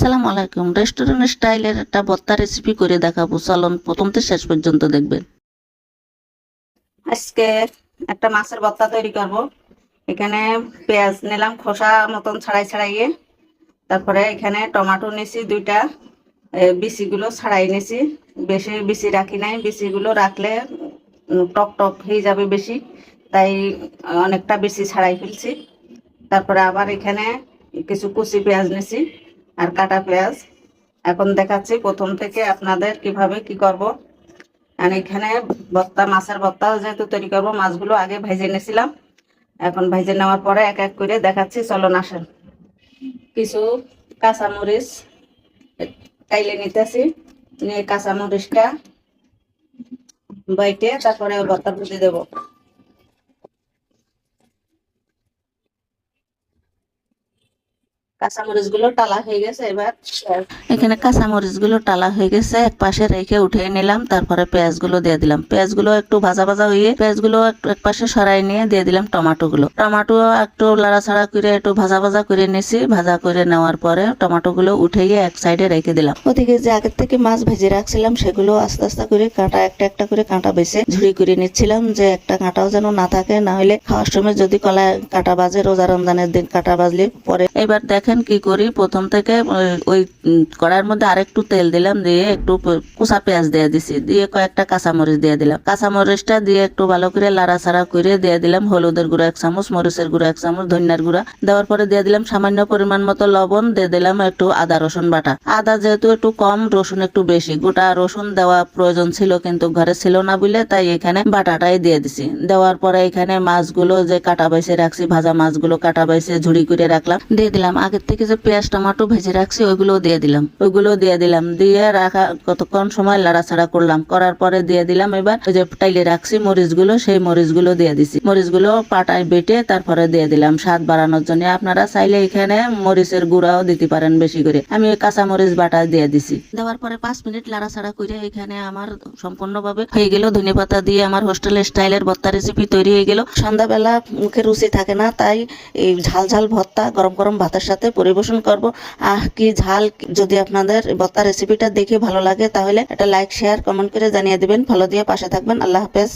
আসসালামু আলাইকুম। রেস্টুরেন্ট স্টাইলের একটা ভর্তা রেসিপি করে দেখাবো, চলুন প্রথম থেকে শেষ পর্যন্ত দেখবেন। আজকে একটা মাছের ভর্তা তৈরি করব। এখানে পেঁয়াজ নিলাম খোসা মতন ছাড়াইয়ে, তারপরে এখানে টমেটো নিয়েছি দুইটা, বিচিগুলো ছাড়াই নিয়েছি। বেশি বিচি রাখি নাই, বিচিগুলো রাখলে টক টক হয়ে যাবে বেশি, তাই অনেকটা বেশি ছাড়াই ফেলছি। তারপরে আবার এখানে কিছু কুচি পেঁয়াজ নিয়েছি আর কাটা পেঁয়াজ। এখন দেখাচ্ছি প্রথম থেকে আপনাদের কিভাবে কি করব। আর এখানে মাছের ভর্তা যেহেতু তৈরি করবো, মাছগুলো আগে ভেজে নিয়েছিলাম। এখন ভেজে নেওয়ার পরে এক এক করে দেখাচ্ছি, চলুন আসেন। কিছু কাঁচামরিচ কাইলে নিতেছি, নিয়ে কাঁচামরিচটা বাইটে তারপরে ভর্তা ভুজে দেবো। কাঁচামরিচ গুলো টালা হয়ে গেছে। এবার এখানে কাঁচামরিচ গুলো টালা হয়ে গেছে, এক পাশে রেখে উঠিয়ে নিলাম। তারপরে পেঁয়াজগুলো দিয়ে দিলাম। পেঁয়াজগুলো একটু ভাজা ভাজা হয়ে পেঁয়াজগুলো এক পাশে সরাই নিয়ে দিয়ে দিলাম টমেটো গুলো। টমেটো একটু লাড়াছাড়া করে একটু ভাজা ভাজা করে নিয়েছি। ভাজা করে নেওয়ার পরে টমেটো গুলো উঠিয়ে এক সাইডে রেখে দিলাম। ওদিকে যে আগের থেকে মাছ ভেজে রাখছিলাম সেগুলো আস্তে আস্তে করে কাঁটা একটা করে কাঁটা বেছে ঝুড়ি করে নিচ্ছিলাম, যে একটা কাঁটাও যেন না থাকে, না হলে খাওয়ার সময় যদি কলায় কাঁটা বাজে, রোজা রমজানের দিন কাঁটা বাজলে পরে। এবার দেখেন কি করি, প্রথম থেকে ওই কড়াইয়ের মধ্যে আরেকটু তেল দিলাম, দিয়ে একটু কুচা পেঁয়াজ দিয়ে দিছি, দিয়ে কয়েকটা কাঁচামরিচ দিয়ে দিলাম। কাঁচামরিচটা দিয়ে একটু ভালো করে লাড়াছাড়া করে দিয়ে দিলাম হলুদের গুঁড়া 1 চামচ, মরিচের গুঁড়া 1 চামচ, ধনিয়ার গুঁড়া দেওয়ার পরে দিয়ে দিলাম সামান্য পরিমাণ মতো লবণ, দিয়ে দিলাম একটু আদা রসুন বাটা। আদা যেহেতু একটু কম, রসুন একটু বেশি, গোটা রসুন দেওয়া প্রয়োজন ছিল কিন্তু ঘরে ছিল না বলে তাই এখানে বাটাটাই দিয়ে দিছি। দেওয়ার পরে এখানে মাছগুলো যে কাটা বাইছে রাখছি, ভাজা মাছগুলো কাটা বাইছে ঝুড়ি করে রাখলাম, দিয়ে দিলাম। আগের থেকে যে পেঁয়াজ টমেটো ভেজে রাখছি ওইগুলো দিয়ে দিলাম। দিয়ে রাখা কতক্ষণ সময় লাড়াছাড়া করলাম, করার পরে দিয়ে দিলাম এবার ওই যে টাইলে রাখছি মরিচগুলো, সেই মরিচগুলো দিয়ে দিছি। মরিচগুলো পাটায় বেটে তারপরে দিয়ে দিলাম স্বাদ বাড়ানোর জন্য। আপনারা চাইলে এখানে মরিচের গুঁড়াও দিতে পারেন বেশি করে। আমি কাঁচা মরিচ বাটা দিয়ে দিছি। দেওয়ার পরে 5 মিনিট লাড়াছাড়া করে এখানে আমার সম্পূর্ণভাবে হয়ে গেল। ধনেপাতা দিয়ে আমার হোস্টেল স্টাইলের ভর্তা রেসিপি তৈরি হয়ে গেল। সন্ধ্যাবেলা মুখে রুচি থাকে না, তাই এই ঝাল ঝাল ভর্তা গরম গরম ভাতের সাথে পরিবেশন করব। কি ঝাল! যদি আপনাদের ভর্তা রেসিপিটা দেখে ভালো লাগে তাহলে একটা লাইক শেয়ার কমেন্ট করে জানিয়ে দিবেন। ফলো দিয়ে পাশে থাকবেন। আল্লাহ হাফেজ।